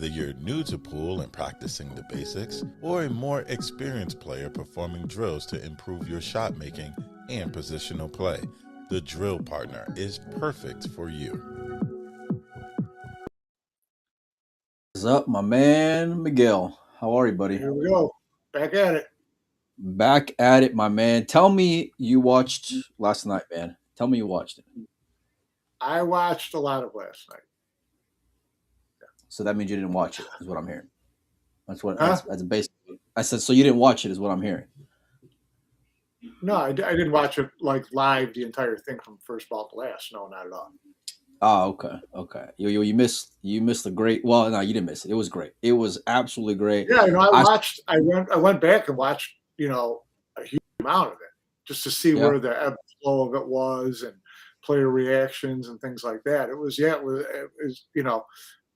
Whether you're new to pool and practicing the basics, or a more experienced player performing drills to improve your shot making and positional play, the Drill Partner is perfect for you. What's up, my man Miguel? How are you, buddy? Here we go. Back at it. Back at it, my man. Tell me you watched last night, man. Tell me you watched it. I watched a lot of last night. So that means you didn't watch it, is what I'm hearing. Huh? That's basically. I said, so you didn't watch it, is what I'm hearing. No, I didn't watch it like live, the entire thing from first ball to last. No, not at all. Oh, okay. You missed the great. Well, no, you didn't miss it. It was great. It was absolutely great. Yeah, I went back and watched, a huge amount of it just to see where the ebb and flow of it was and player reactions and things like that. It was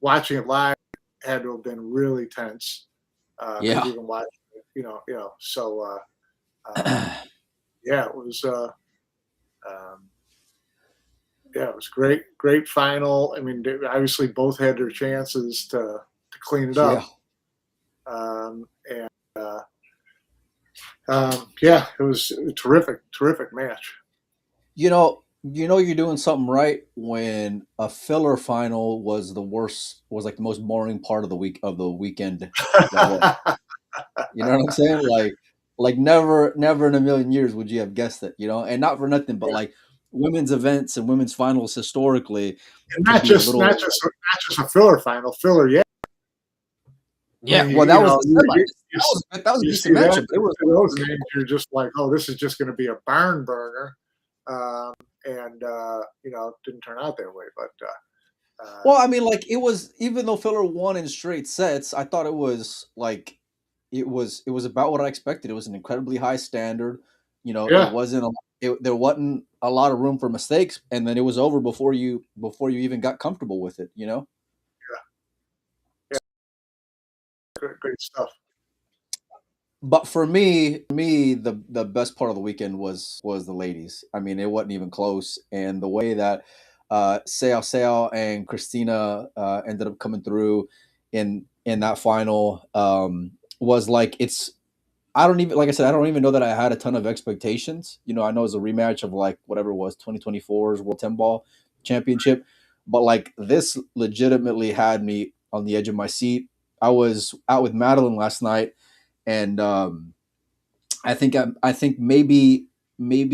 watching it live had to have been really tense. Yeah. Maybe even watching it, so yeah, it was. Yeah, it was great final. I mean, they obviously both had their chances to clean it up. Yeah, it was a terrific match. You know you're doing something right when a filler final was the worst, was like the most boring part of the weekend. You know what I'm saying? Like never in a million years would you have guessed it, and not for nothing, but like women's events and women's finals historically, and not just a filler final, filler. Yeah, well, that was a decent matchup. Those games, you're just like, oh, this is just going to be a barn burner, and didn't turn out that way. But well, I mean, like it was, even though filler won in straight sets, I thought it was like it was about what I expected. It was an incredibly high standard. It wasn't there wasn't a lot of room for mistakes, and then it was over before you even got comfortable with it. Yeah. Great stuff. But for me, the best part of the weekend was the ladies. I mean, it wasn't even close, and the way that Seoa and Kristina ended up coming through in that final was like, it's. I don't even, like I said, I don't even know that I had a ton of expectations. I know it's a rematch of like whatever it was, 2024's World 10 Ball Championship, but like this legitimately had me on the edge of my seat. I was out with Madeline last night, and I think maybe missed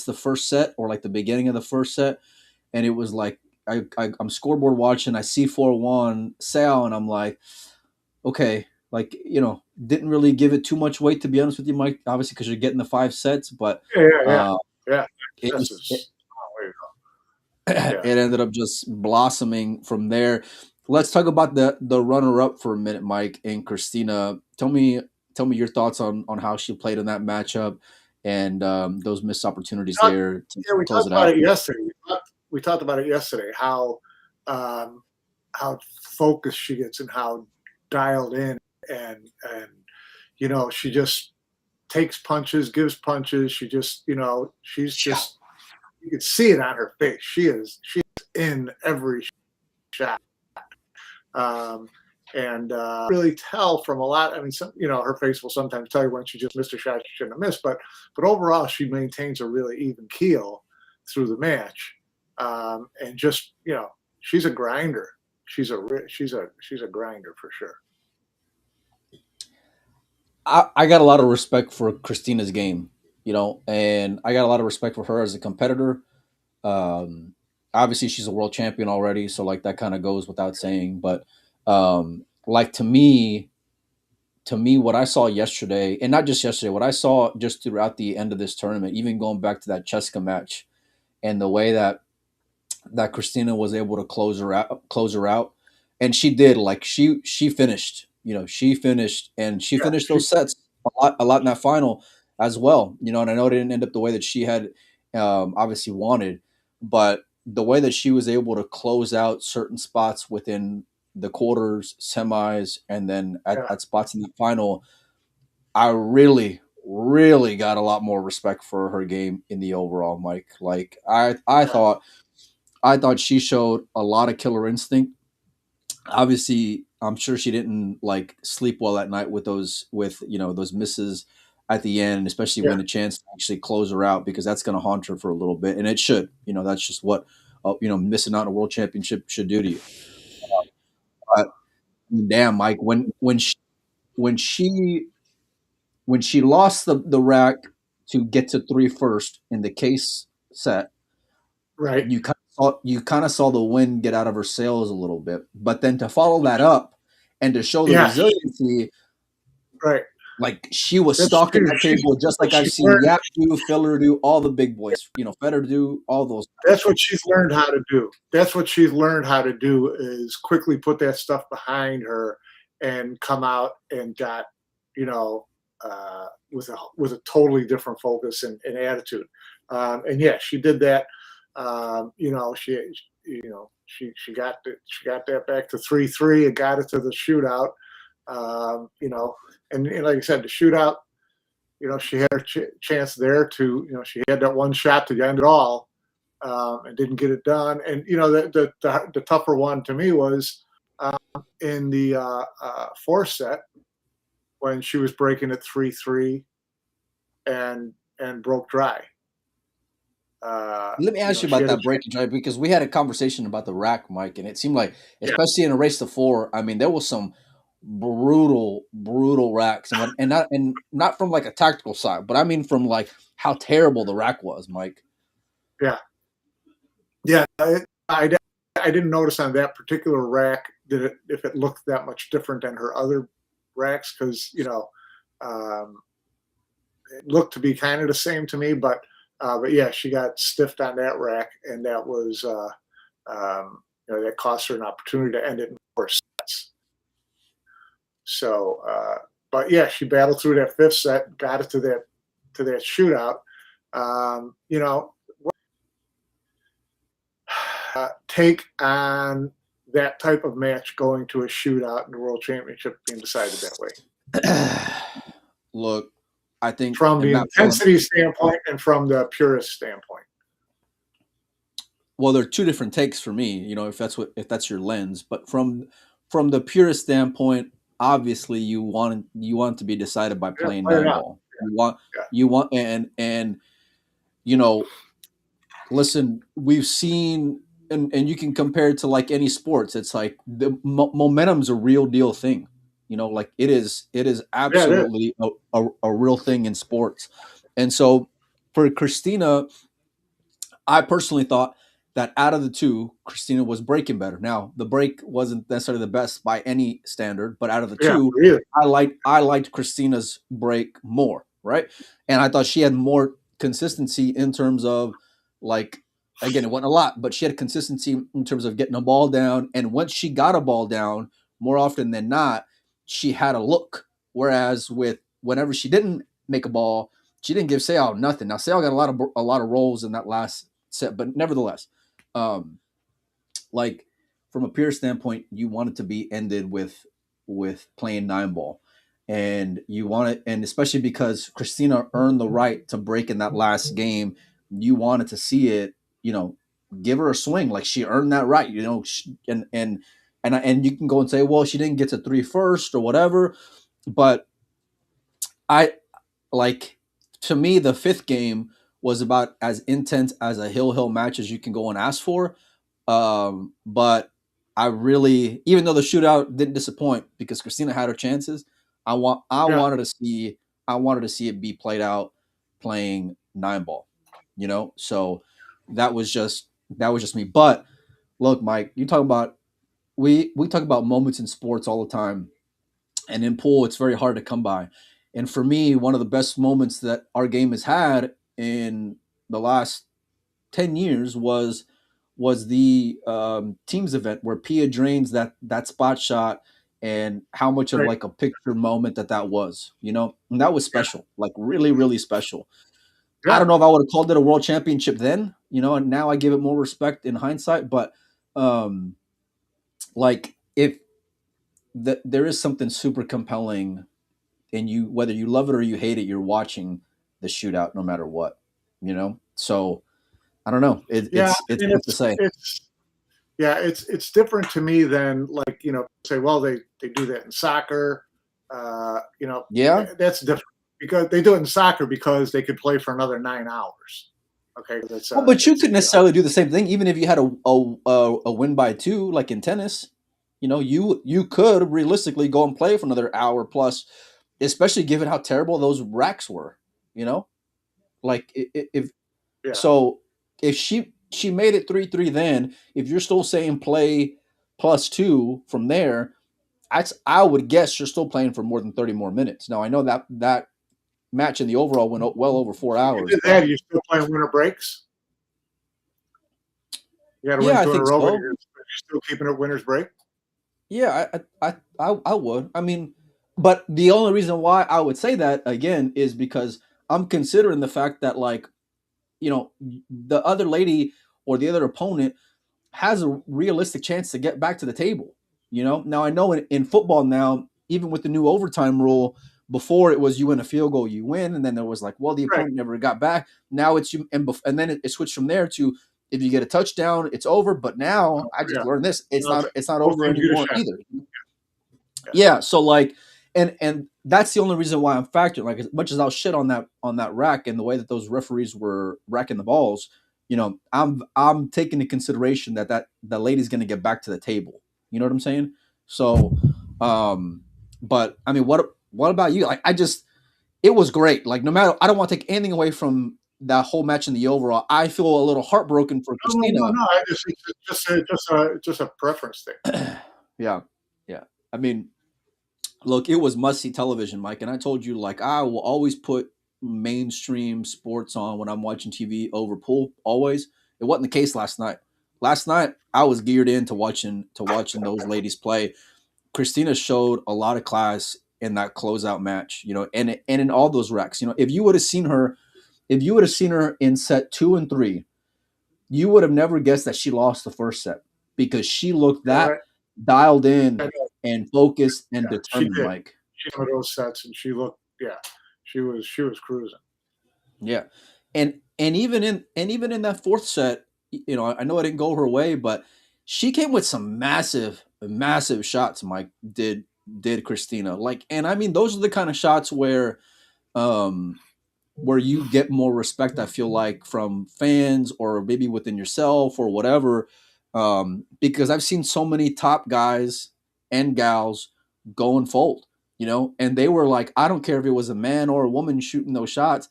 the first set, or like the beginning of the first set, and it was like I'm scoreboard watching. I see 4-1 Sal, and I'm like, okay, like didn't really give it too much weight, to be honest with you, Mike. Obviously, because you're getting the 5 sets, but yeah. It ended up just blossoming from there. Let's talk about the runner up for a minute, Mike, and Kristina. Tell me your thoughts on how she played in that matchup and those missed opportunities there to close it out. We talked about it yesterday. How focused she gets and how dialed in, and she just takes punches, gives punches. She just she's just, you can see it on her face. She's in every shot. And really tell from a lot. I mean, her face will sometimes tell you when she just missed a shot she shouldn't have missed. But overall, she maintains a really even keel through the match, and just she's a grinder. She's a grinder for sure. I got a lot of respect for Kristina's game, and I got a lot of respect for her as a competitor. Obviously, she's a world champion already, so like that kind of goes without saying. But like to me, what I saw yesterday, and not just yesterday, what I saw just throughout the end of this tournament, even going back to that Cheska match, and the way that Kristina was able to close her out, and she did. Like she finished. She finished, and she finished those sets a lot in that final as well. And I know it didn't end up the way that she had obviously wanted, but the way that she was able to close out certain spots within the quarters, semis, and then at spots in the final, I really, really got a lot more respect for her game in the overall, Mike. Like I thought she showed a lot of killer instinct. obviously, I'm sure she didn't like sleep well at night with those misses at the end, especially Yeah, when a chance to actually close her out, because that's going to haunt her for a little bit, and it should. That's just what missing out on a world championship should do to you. But damn, Mike, when she when she lost the rack to get to three first in the case set, right. you kind of saw the wind get out of her sails a little bit. But then to follow that up and to show the Yeah, resiliency, right. like she was That's stalking that table just like I've she's seen learned. Yap do, Filler do, all the big boys, Federer do, all those That's what she's learned how to do. That's what she's learned how to do is quickly put that stuff behind her and come out and got, you know, with a totally different focus and attitude. And yeah, she did that. She got that back to 3-3 and got it to the shootout. And like I said, the shootout. She had her chance there to. She had that one shot to end it all, and didn't get it done. And the tougher one to me was in the fourth set when she was breaking at 3-3 and broke dry. Let me ask you She about had a that breaking drive, because we had a conversation about the rack, Mike, and it seemed like, yeah, especially in a race to four, I mean, there was some brutal, brutal racks, and not from like a tactical side, but I mean from like how terrible the rack was, Mike. yeah, yeah. I didn't notice on that particular rack if it looked that much different than her other racks because it looked to be kind of the same to me, but yeah, she got stiffed on that rack, and that was that cost her an opportunity to end it in 4 sets. So, but yeah, she battled through that fifth set, got it to that shootout. Um, you know, take on that type of match going to a shootout in the World Championship being decided that way. Look, I think From the and not from intensity standpoint and from the purist standpoint. well, there are two different takes for me, if that's your lens, but from the purest standpoint, obviously you want to be decided by Yeah, playing play it nine out. ball. You want Yeah. you want and you know listen, we've seen, and you can compare it to like any sports. It's like the momentum's a real deal thing. Like it is Yeah, it is. absolutely a real thing in sports. And so for Kristina, I personally thought that out of the two, Kristina was breaking better. Now, the break wasn't necessarily the best by any standard, but out of the Yeah, two, really. I liked Christina's break more, right? And I thought she had more consistency in terms of, like, again, it wasn't a lot, but she had consistency in terms of getting a ball down. And once she got a ball down, more often than not, she had a look. Whereas with whenever she didn't make a ball, she didn't give Seoa nothing. Now Seoa got a lot of rolls in that last set, but nevertheless, um, like from a pure standpoint, you want it to be ended with playing nine ball, and you want it, and especially because Kristina earned the right to break in that last game, you wanted to see it, give her a swing, like she earned that right, and you can go and say, well, she didn't get to three first or whatever, but I like, to me, the fifth game was about as intense as a hill match as you can go and ask for. But I really, even though the shootout didn't disappoint because Kristina had her chances, I want I Yeah. wanted to see I wanted to see it be played out playing nine ball. So that was just me. But look, Mike, you talk about we talk about moments in sports all the time, and in pool, it's very hard to come by. And for me, one of the best moments that our game has had in the last 10 years was the teams event where Pia drains that spot shot, and how much of Right. like a picture moment that was, and that was Yeah. special, like really, really special. I Yeah. don't know if I would have called it a world championship then, and now I give it more respect in hindsight, but um, like if there is something super compelling, and whether you love it or you hate it, you're watching the shootout no matter what. So I don't know. Yeah. It's And tough to say. Yeah, it's different to me than like say, well, they do that in soccer. Yeah. That's different because they do it in soccer because they could play for another 9 hours. Okay, that's Well, but you it's could necessarily do the same thing, even if you had a win by two, like in tennis. You could realistically go and play for another hour plus, especially given how terrible those racks were. You know, like if yeah. so, if she made it 3-3, then if you're still saying play plus two from there, I would guess you're still playing for more than 30 more minutes. Now I know that match in the overall went well over 4 hours, You did but that. You're still playing winter breaks. You got to win yeah, I two in a think row, but so. you're still keeping it winter's break. Yeah, I would. I mean, but the only reason why I would say that again is because I'm considering the fact that like, the other lady or the other opponent has a realistic chance to get back to the table. Now I know in football now, even with the new overtime rule, before it was you win a field goal, you win, and then there was like, well, the Right. opponent never got back. Now it's you, and then it switched from there to if you get a touchdown, it's over. But now I just Yeah. learned this: it's not Both over teams get a anymore shot. either. Yeah. Yeah, so like, and that's the only reason why I'm factoring. Like, as much as I'll shit on that rack and the way that those referees were racking the balls, I'm taking into consideration that the lady's going to get back to the table. You know what I'm saying? So, but I mean, what about you? Like, it was great. Like, no matter, I don't want to take anything away from that whole match in the overall. I feel a little heartbroken for No, no, no, Kristina. no. It's just a preference thing. Yeah, yeah. I mean, look, it was must see television, Mike. And I told you, like, I will always put mainstream sports on when I'm watching TV over pool. Always. It wasn't the case last night. Last night, I was geared in to watching those ladies play. Kristina showed a lot of class in that closeout match, and in all those wrecks. If you would have seen her in set 2 and 3, you would have never guessed that she lost the first set because she looked Yeah, that right. dialed I in know. and focused and Yeah, she determined, did. Mike. She had those sets, and she looked. Yeah, she was cruising. Yeah, and even in that fourth set, I know it didn't go her way, but she came with some massive, massive shots. Mike did Kristina like, and I mean those are the kind of shots um, where you get more respect. I feel like from fans or maybe within yourself or whatever, because I've seen so many top guys and gals go and fold, and they were like, I don't care if it was a man or a woman shooting those shots,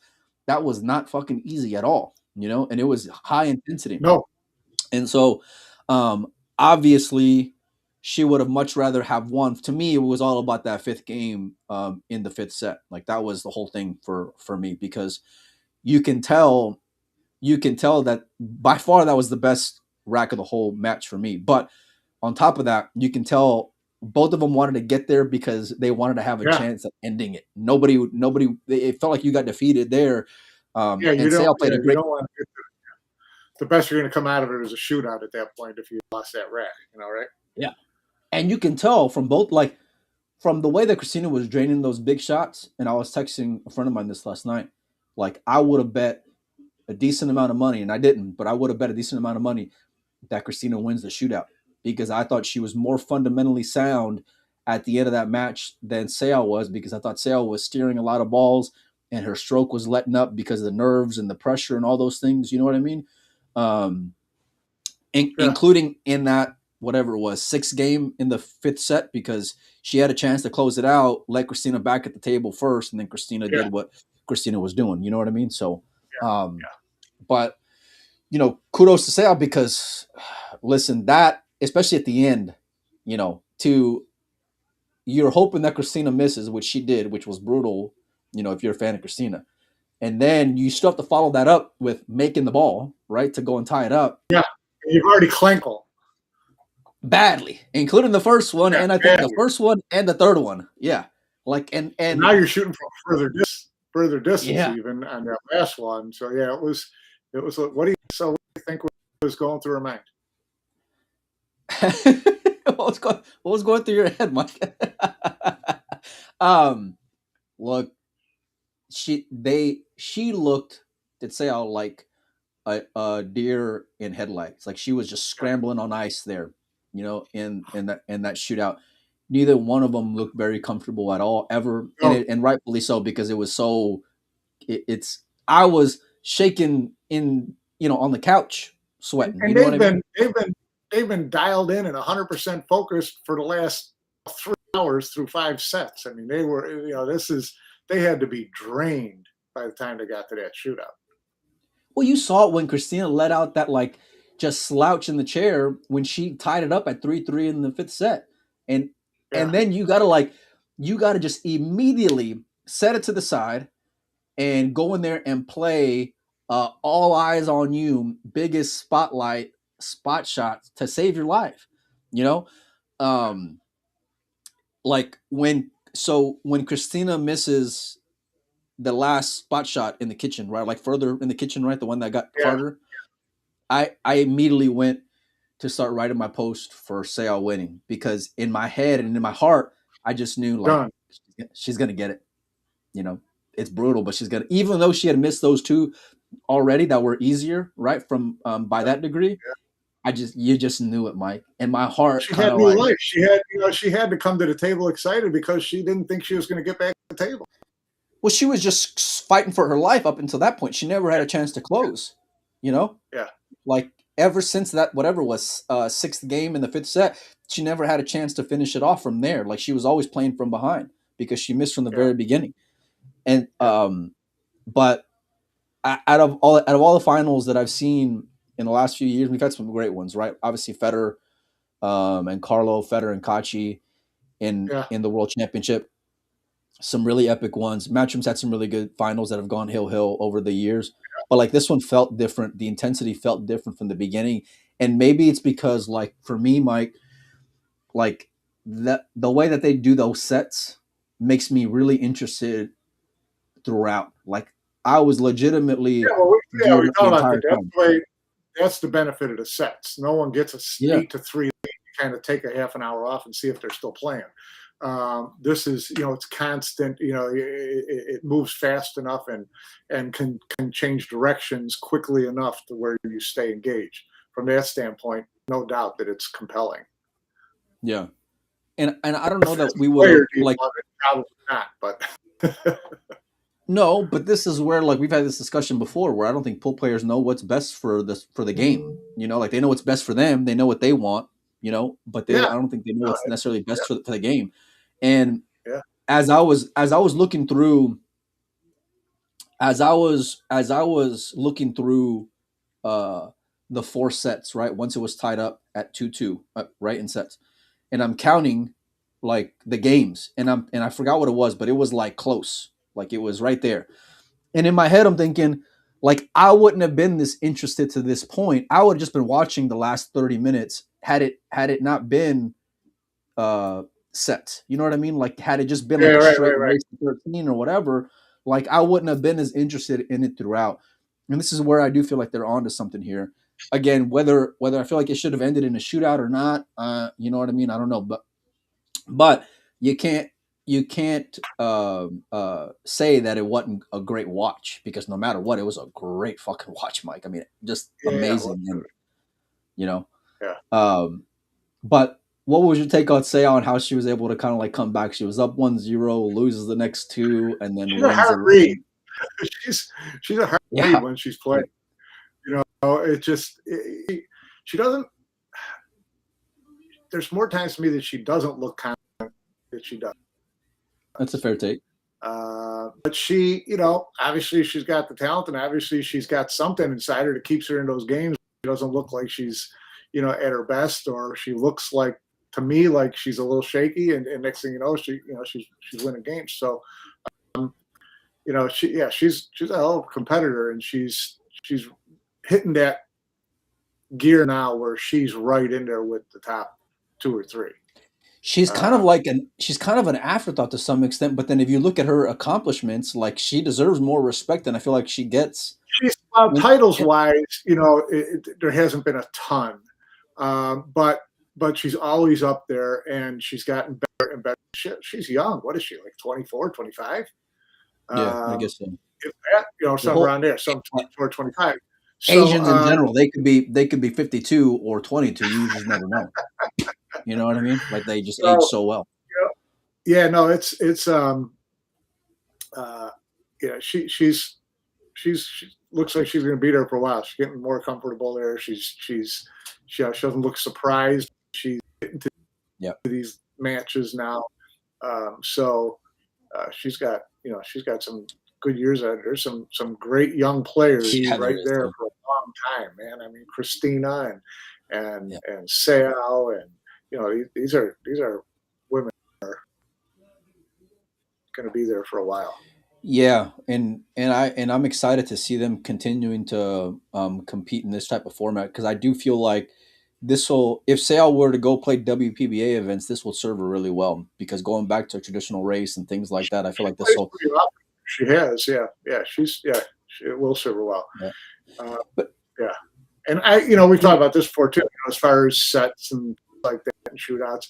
that was not fucking easy at all, and it was high intensity. No, And so, obviously, she would have much rather have won. To me, it was all about that fifth game in the fifth set. Like that was the whole thing for me because you can tell that by far that was the best rack of the whole match for me. But on top of that, you can tell both of them wanted to get there because they wanted to have a yeah, chance at ending it. Nobody. It felt like you got defeated there. yeah. And Sale played a You great. don't want to. The best you're going to come out of it is a shootout at that point if you lost that rack. Right? Yeah. And you can tell from both, like, from the way that Kristina was draining those big shots. And I was texting a friend of mine this last night. Like, I would have bet a decent amount of money, and I didn't, but I would have bet a decent amount of money that Kristina wins the shootout because I thought she was more fundamentally sound at the end of that match than Seoa was because I thought Seoa was steering a lot of balls and her stroke was letting up because of the nerves and the pressure and all those things. You know what I mean? Um, Yeah, including in that whatever it was sixth game in the fifth set because she had a chance to close it out, let Kristina back at the table first, and then Kristina yeah, did what Kristina was doing. You know what I mean? So, yeah, but kudos to Sal because listen, that especially at the end, to you're hoping that Kristina misses, which she did, which was brutal. If you're a fan of Kristina, and then you still have to follow that up with making the ball right to go and tie it up yeah. You've already clankle. badly, including the first one, Yeah, and I think the badly. first one and the third one. Yeah, like And and now you're shooting from further distance yeah. even on that last one. So yeah, it was. What do you think was going through her mind? what was going through your head, Mike? um, look, she looked, did say, like a deer in headlights. Like she was just scrambling on ice there, in that shootout. Neither one of them looked very comfortable at all ever, No. and rightfully so because it was so. It's I was shaking on the couch, sweating. You And know what I mean? they've been dialed in and 100% focused for the last 3 hours through 5 sets. I mean, they had to be drained by the time they got to that shootout. Well, you saw it when Kristina let out that just slouch in the chair when she tied it up at 3-3 in the fifth set, and Yeah. then you gotta just immediately set it to the side and go in there and play all eyes on you, biggest spot shots to save your life. You know, um, like when Kristina misses the last spot shot in the kitchen, right? Like further in the kitchen, right? The one that got Yeah. harder. I immediately went to start writing my post for Seoa winning because in my head and in my heart, I just knew Done. she's gonna get it. You know, it's brutal, but she's gonna. Even though she had missed those two already that were easier, right? From by that degree, you just knew it, Mike. And my heart She kind had of new life. She had to come to the table excited because she didn't think she was going to get back to the table. Well, she was just fighting for her life up until that point. She never had a chance to close. Yeah. Like ever since that whatever was sixth game in the fifth set, she never had a chance to finish it off from there. Like she was always playing from behind because she missed from the very beginning. And but out of all the finals that I've seen in the last few years, we've had some great ones, right? Obviously Federer and Carlo, Federer and Tkach in the World Championship. Some really epic ones. Matchroom's had some really good finals that have gone hill over the years. But like this one felt different. The intensity felt different from the beginning. And maybe it's because like for me, Mike, like the way that they do those sets makes me really interested throughout. Like I was legitimately we geared up the talk about entire time. that's the benefit of the sets. No one gets a 8-3 lead. You kind of take a half an hour off and see if they're still playing. This is, it's constant, it moves fast enough and can change directions quickly enough to where you stay engaged. From that standpoint, no doubt that it's compelling. Yeah. And I don't know that we would like probably not, but no, but this is where like we've had this discussion before where I don't think pool players know what's best for the game. Like they know what's best for them, they know what they want, but I don't think they know what's necessarily best for the game. And as I was looking through the four sets, right? Once it was tied up at 2-2, right, in sets. And I'm counting like the games and I forgot what it was, but it was like close. Like it was right there. And in my head I'm thinking like I wouldn't have been this interested to this point. I would have just been watching the last 30 minutes had it not been set. You know what I mean? Like had it just been like a straight race to 13 or whatever, like I wouldn't have been as interested in it throughout. And this is where I do feel like they're onto something here. Again, whether I feel like it should have ended in a shootout or not, you know what I mean? I don't know, but you can't say that it wasn't a great watch because no matter what, it was a great fucking watch, Mike. I mean, just amazing, but what was your take on Seoa on how she was able to kind of like come back? She was up 1-0, loses the next two, and then she's a hard read. She's a hard read when she's playing. It just she doesn't. There's more times to me that she doesn't look confident that she does. That's a fair take. But she, obviously she's got the talent, and obviously she's got something inside her that keeps her in those games. She doesn't look like she's, at her best, or she looks like, to me, like she's a little shaky. And next thing you know, she's winning games. So, she's a hell of a competitor, and she's hitting that gear now where she's right in there with the top 2 or 3. She's kind of an afterthought to some extent, but then if you look at her accomplishments, like she deserves more respect than I feel like she gets. She's titles wise, there hasn't been a ton, but she's always up there, and she's gotten better and better. She's young. What is she, like 24, 25? Yeah, I guess so. If that, somewhere around there, some 24, 25. So Asians in general, they could be 52 or 22. You just never know. You know what I mean? Like they just age so so well. yeah, no, it's yeah, she looks like she's going to be there for a while. She's getting more comfortable there. She doesn't look surprised. She's getting to Yeah. these matches now. So she's got some good years out there. Some great young players Yeah, right is, there dude. for a long time, man. I mean, Kristina and Yeah. Seoa, and these are women that are going to be there for a while. Yeah, and I'm excited to see them continuing to compete in this type of format because I do feel like this will, if Sale were to go play WPBA events, this will serve her really well because going back to a traditional race and things like that, I feel like this will. She has, yeah. It will serve her well. Yeah. But yeah, and we've talked about this before too. As far as sets and like that and shootouts,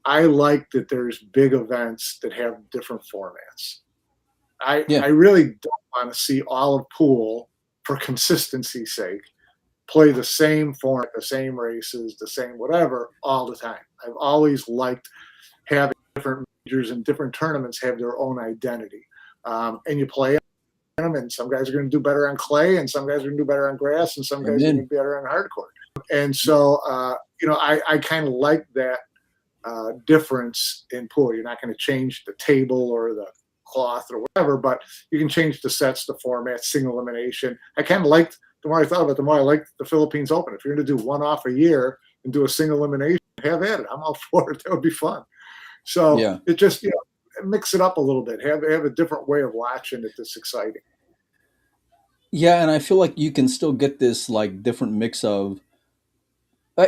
I like that there's big events that have different formats. I really don't want to see all of pool for consistency's sake play the same format, the same races, the same whatever all the time. I've always liked having different majors and different tournaments have their own identity, and you play them. And some guys are going to do better on clay, and some guys are going to do better on grass, and some guys are going to be better on hardcourt. And so, I kind of like that difference in pool. You're not going to change the table or the cloth or whatever, but you can change the sets, the format, single elimination. I kind of liked, the more I thought about it, the more I liked the Philippines Open. If you're going to do one off a year and do a single elimination, have at it. I'm all for it. That would be fun. So it just, mix it up a little bit. Have a different way of watching it that's exciting. Yeah, and I feel like you can still get this like different mix of.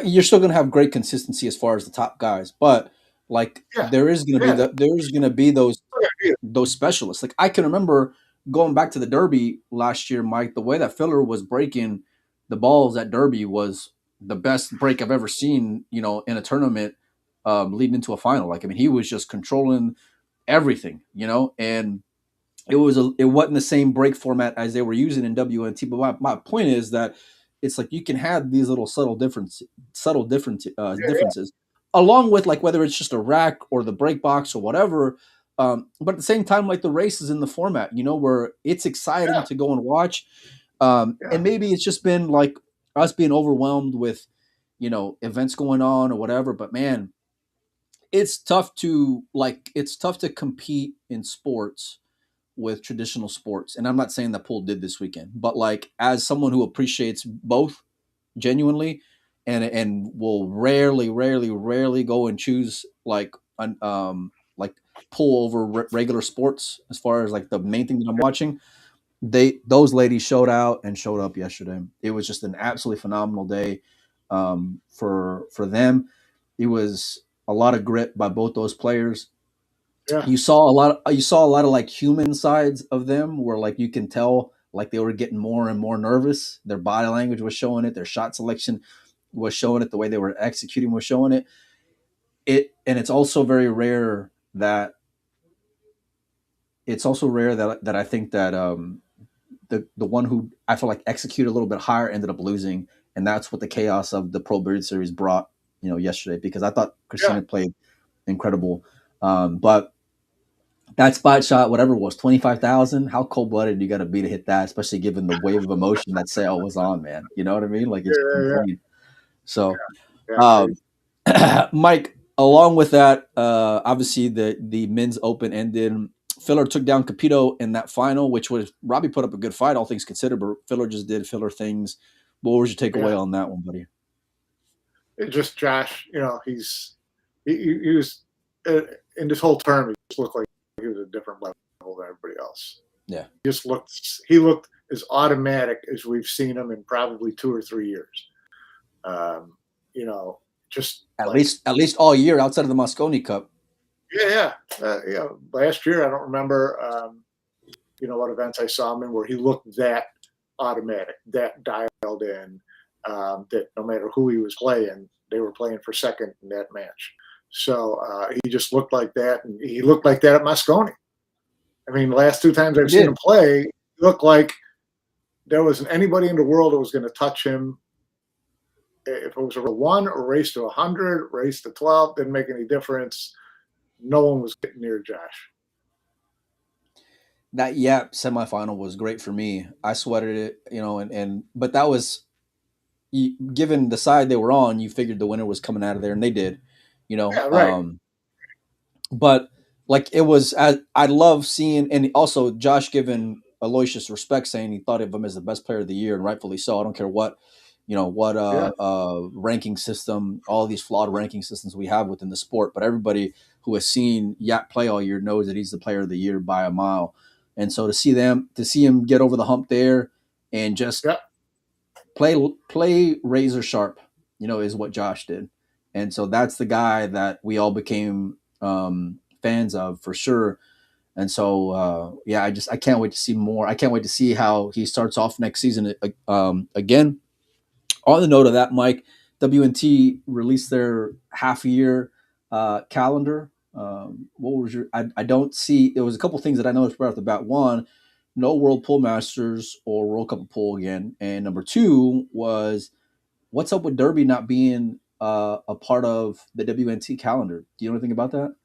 You're still going to have great consistency as far as the top guys, but like there is going to be those specialists. Like I can remember going back to the Derby last year, Mike. The way that Filler was breaking the balls at Derby was the best break I've ever seen. In a tournament leading into a final. Like I mean, he was just controlling everything. And it wasn't the same break format as they were using in WNT. But my point is that it's like you can have these little differences, along with like whether it's just a rack or the break box or whatever. But at the same time, like the races in the format, where it's exciting to go and watch. And maybe it's just been like us being overwhelmed with, events going on or whatever. But man, it's tough to compete in sports with traditional sports. And I'm not saying that Poole did this weekend, but like as someone who appreciates both genuinely and will rarely go and choose like Poole over regular sports as far as like the main thing that I'm watching, those ladies showed up yesterday. It was just an absolutely phenomenal day for them. It was a lot of grit by both those players. Yeah. You saw a lot of like human sides of them where like you can tell like they were getting more and more nervous. Their body language was showing it. Their shot selection was showing it. The way they were executing was showing it. And it's also very rare that I think that the one who I feel like executed a little bit higher ended up losing, and that's what the chaos of the Pro Bird Series brought yesterday, because I thought Kristina played incredible. But that spot shot, whatever it was, 25,000. How cold blooded you got to be to hit that, especially given the wave of emotion that Sale was on, man. You know what I mean? Like it's insane. So, Mike, along with that, obviously the men's open ended. Filler took down Capito in that final, which was Robbie put up a good fight, all things considered, but Filler just did Filler things. What was your takeaway on that one, buddy? It just Josh, he was in this whole term. He just looked like he was a different level than everybody else. Yeah, he looked as automatic as we've seen him in probably 2 or 3 years. Just at least all year outside of the Mosconi Cup. Yeah. Last year, I don't remember, what events I saw him in where he looked that automatic, that dialed in, that no matter who he was playing, they were playing for second in that match. So he just looked like that, and he looked like that at Mosconi. I mean, the last 2 times I've seen him play, he looked like there wasn't anybody in the world that was going to touch him. If it was a 1 or race to 100, race to 12, didn't make any difference. No one was getting near Josh. That semifinal was great for me. I sweated it, and but that was given the side they were on, you figured the winner was coming out of there, and they did, Yeah, right. But like it was, I love seeing, and also Josh giving Aloysius respect, saying he thought of him as the best player of the year, and rightfully so. I don't care what, what Yeah. ranking system, all these flawed ranking systems we have within the sport, but everybody who has seen Yap play all year knows that he's the player of the year by a mile. And so to see him get over the hump there and just Yeah. play razor sharp, is what Josh did. And so that's the guy that we all became fans of for sure. And so, I can't wait to see more. I can't wait to see how he starts off next season again. On the note of that, Mike, WNT released their half year calendar. What was your? I don't see. There was a couple things that I noticed right off the bat. One, no World Pool Masters or World Cup of Pool again, and number two was what's up with Derby not being a part of the WNT calendar? Do you know anything about that?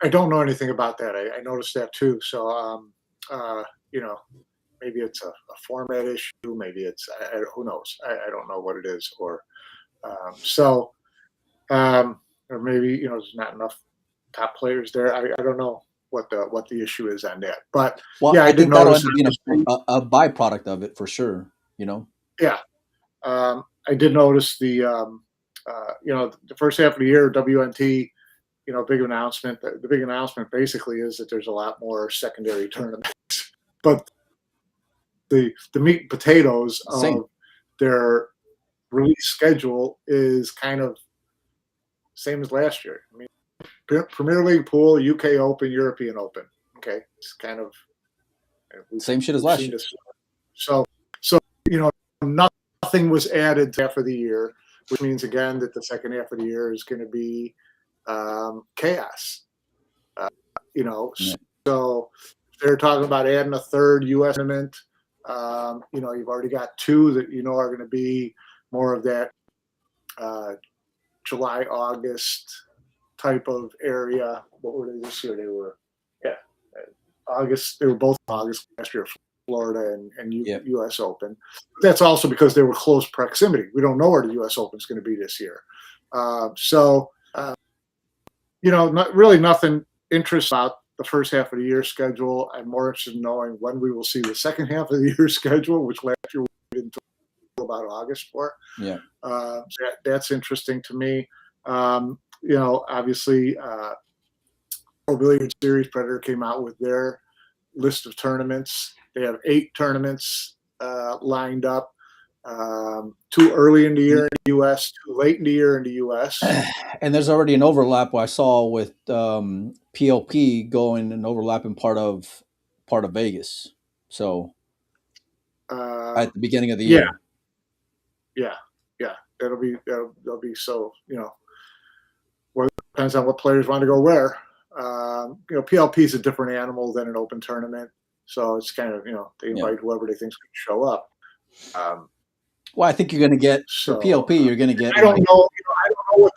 I don't know anything about that. I noticed that too. So, maybe it's a format issue. Maybe it's who knows. I don't know what it is. Or or maybe there's not enough top players there. I don't know what the issue is on that. But I did notice that'll end up being a byproduct of it for sure. Yeah, I did notice the first half of the year WNT. Big announcement. The big announcement basically is that there's a lot more secondary tournaments, but the meat and potatoes of their release schedule is kind of same as last year. I mean, Premier League pool, UK Open, European Open. Okay, it's kind of same shit as last year. So nothing was added to half of the year, which means again that the second half of the year is going to be chaos. So they're talking about adding a third U.S. tournament. You've already got two that are going to be more of that July, August type of area. What were they this year? They were, August. They were both August last year, Florida and U.S. Open. That's also because they were close proximity. We don't know where the U.S. Open is going to be this year. Not really nothing interesting about the first half of the year schedule. I'm more interested in knowing when we will see the second half of the year schedule, which last year we didn't talk about August for. Yeah. That's interesting to me. Obviously, Pro Billiard Series Predator came out with their list of tournaments. They have 8 tournaments lined up. Too early in the year in the U.S., too late in the year in the U.S. And there's already an overlap I saw with PLP going and overlapping part of Vegas. So at the beginning of the year. Yeah. That'll be so. Well, it depends on what players want to go where. PLP is a different animal than an open tournament, so it's kind of they invite whoever they think can show up. Well, I think you're going to get for PLP. You're going to get. I don't know. I don't know what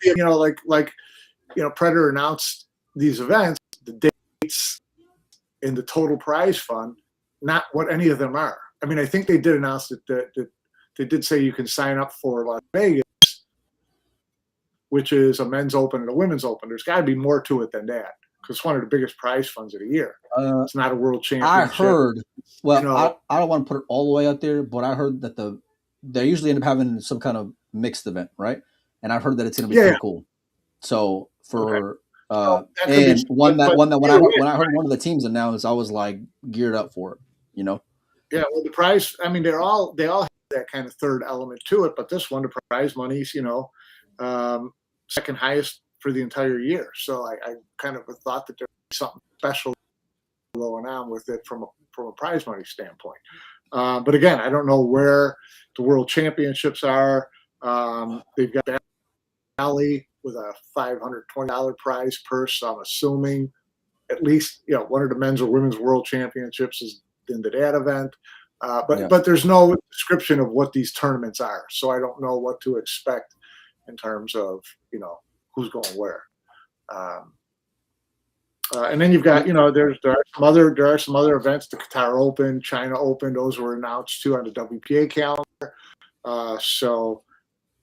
the Predator announced these events, the dates, and the total prize fund. Not what any of them are. I mean, I think they did announce that they did say you can sign up for Las Vegas, which is a men's open and a women's open. There's got to be more to it than that because it's one of the biggest prize funds of the year. It's not a world championship. I heard. Well, I don't want to put it all the way out there, but I heard that they usually end up having some kind of mixed event, right? And I've heard that it's going to be pretty cool. So for and when I heard one of the teams announced, I was like geared up for it. Yeah, well, the prize. I mean, they all have that kind of third element to it, but this one, the prize money's second highest for the entire year. So I kind of thought that there's something special going on with it from a prize money standpoint. But again, I don't know where the world championships are. They've got that Valley with a $520 prize purse. So I'm assuming at least one of the men's or women's world championships is into that event. But there's no description of what these tournaments are, so I don't know what to expect in terms of who's going where. And then you've got there are some other events, the Qatar Open, China Open. Those were announced too on the WPA calendar. So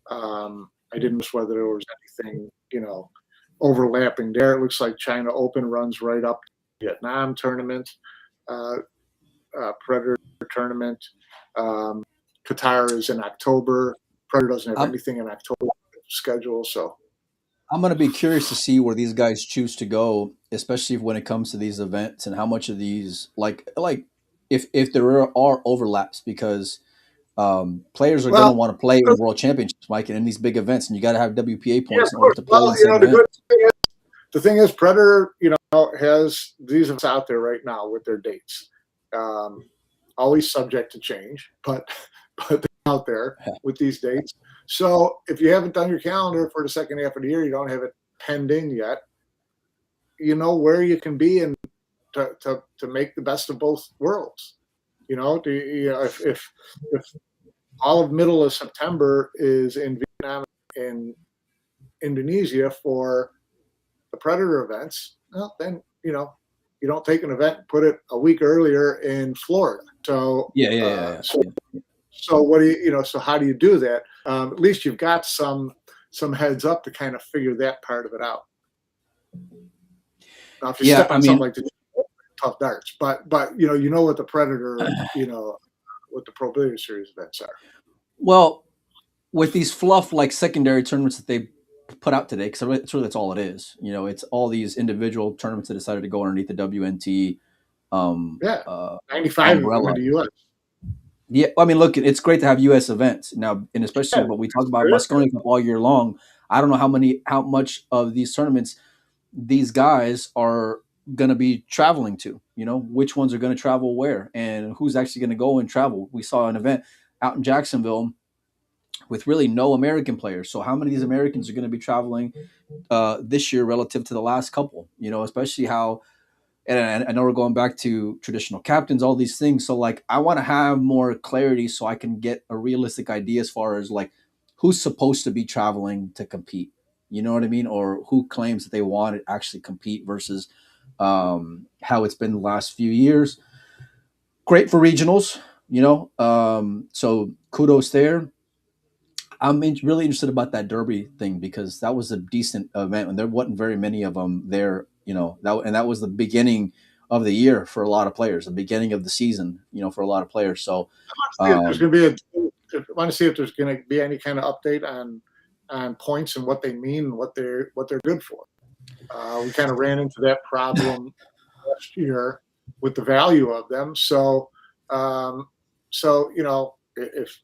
I didn't know whether there was anything overlapping there. It looks like China Open runs right up to the Vietnam tournament, Predator tournament. Qatar is in October. Predator doesn't have anything in October schedule, so I'm going to be curious to see where these guys choose to go, especially when it comes to these events and how much of these, like if there are overlaps, because players are going to want to play in World Championships, Mike, and in these big events, and you got to have WPA points in order to play in some events. The thing is, Predator, has these events out there right now with their dates. Always subject to change, but they're out there with these dates. So if you haven't done your calendar for the second half of the year, you don't have it penned in yet, you know where you can be and to make the best of both worlds. If all of middle of September is in Vietnam and Indonesia for the Predator events, well, then you don't take an event and put it a week earlier in Florida. So So what do you so how do you do that? At least you've got some heads up to kind of figure that part of it out. Now, if you step on something like the tough darts, but you know what the Predator, what the Pro Billiards Series events are. Well, with these fluff like secondary tournaments that they put out today, because really that's all it is. It's all these individual tournaments that decided to go underneath the WNT. 95 umbrella. In the U.S. Yeah, I mean, look, it's great to have U.S. events now, and especially what we talk about Moscone Cup all year long. I don't know how much of these tournaments these guys are going to be traveling to. Which ones are going to travel where, and who's actually going to go and travel. We saw an event out in Jacksonville with really no American players. So how many of these Americans are going to be traveling this year relative to the last couple? Especially how. And I know we're going back to traditional captains, all these things. So, I want to have more clarity so I can get a realistic idea as far as, who's supposed to be traveling to compete. You know what I mean? Or who claims that they want to actually compete versus how it's been the last few years. Great for regionals, so kudos there. I'm really interested about that Derby thing because that was a decent event and there wasn't very many of them there. That was the beginning of the year for a lot of players, the beginning of the season, for a lot of players. So I want to see if there's going to be any kind of update on points and what they mean and what they're good for. We kind of ran into that problem last year with the value of them. So if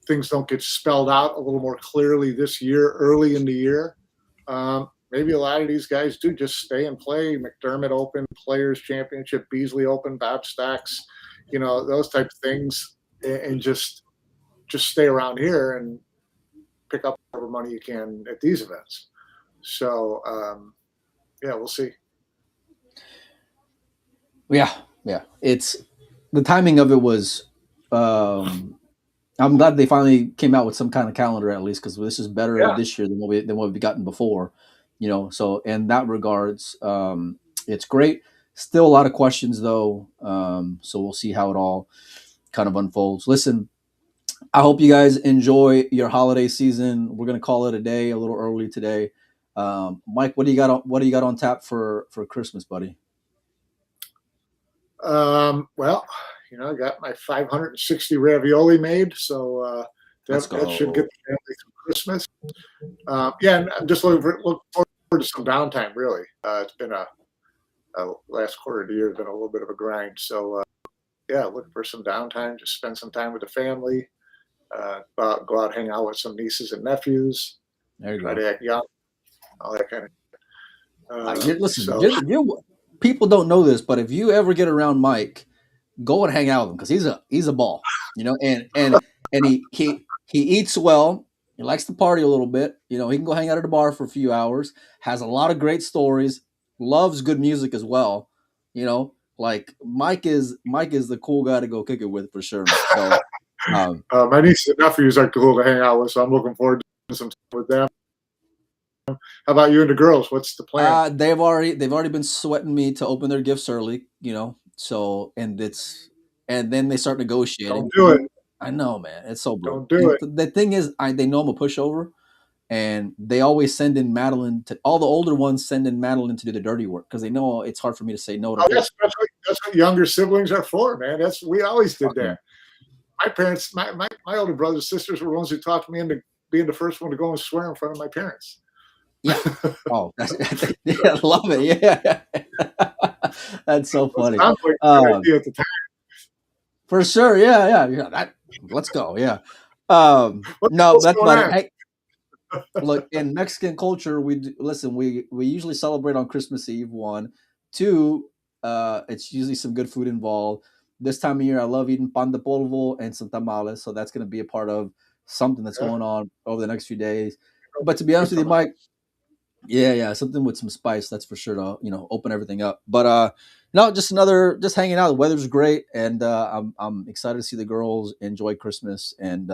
things don't get spelled out a little more clearly this year, early in the year, maybe a lot of these guys do just stay and play McDermott Open, Players Championship, Beasley Open, Bob Stacks, those type of things, and just stay around here and pick up whatever money you can at these events. So, we'll see. Yeah. It's the timing of it was. I'm glad they finally came out with some kind of calendar at least because this is better this year than what we've gotten before. So in that regards, it's great. Still a lot of questions though. So we'll see how it all kind of unfolds. Listen, I hope you guys enjoy your holiday season. We're going to call it a day a little early today. Mike, what do you got on tap for Christmas, buddy? Well, I got my 560 ravioli made. So, that should get the family through Christmas. And I'm just looking forward to some downtime, really. It's been a last quarter of the year has been a little bit of a grind. So, looking for some downtime, just spend some time with the family, go out, hang out with some nieces and nephews, try to act young, all that kind of. People don't know this, but if you ever get around Mike, go and hang out with him because he's a ball, and he eats well. He likes to party a little bit. He can go hang out at a bar for a few hours. Has a lot of great stories. Loves good music as well. Like Mike is the cool guy to go kick it with for sure. So my nieces and nephews are cool to hang out with, so I'm looking forward to some time with them. How about you and the girls? What's the plan? they've already been sweating me to open their gifts early, you know. So and then they start negotiating. Don't do it. I know, man. It's so brutal. Don't do And it. the thing is, they know I'm a pushover, and they always send in Madeline to all the older ones. Send in Madeline to do the dirty work because they know it's hard for me to say no to Oh, her. that's what younger siblings are for, man. We always did that. My parents, my older brothers and sisters were the ones who talked me into being the first one to go and swear in front of my parents. Yeah. Oh, yeah, I love it. Yeah. That's so funny. Sounds like a good idea at the time. For sure. Yeah. Let's go. Yeah. No, that's about it. Hey, look, in Mexican culture, we usually celebrate on Christmas Eve. 1, 2, it's usually some good food involved. This time of year, I love eating pan de polvo and some tamales, so that's going to be a part of something that's going on over the next few days. But to be honest with you, Mike, yeah, something with some spice, that's for sure to open everything up. But no, just hanging out. The weather's great, and I'm excited to see the girls enjoy Christmas and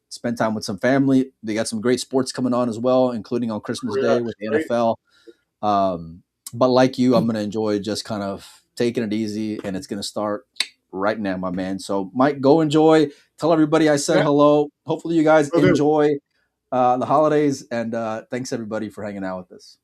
spend time with some family. They got some great sports coming on as well, including on Christmas Day with the NFL. But like you, I'm going to enjoy just kind of taking it easy, and it's going to start right now, my man. So, Mike, go enjoy. Tell everybody I said hello. Hopefully, you guys enjoy the holidays, and thanks everybody for hanging out with us.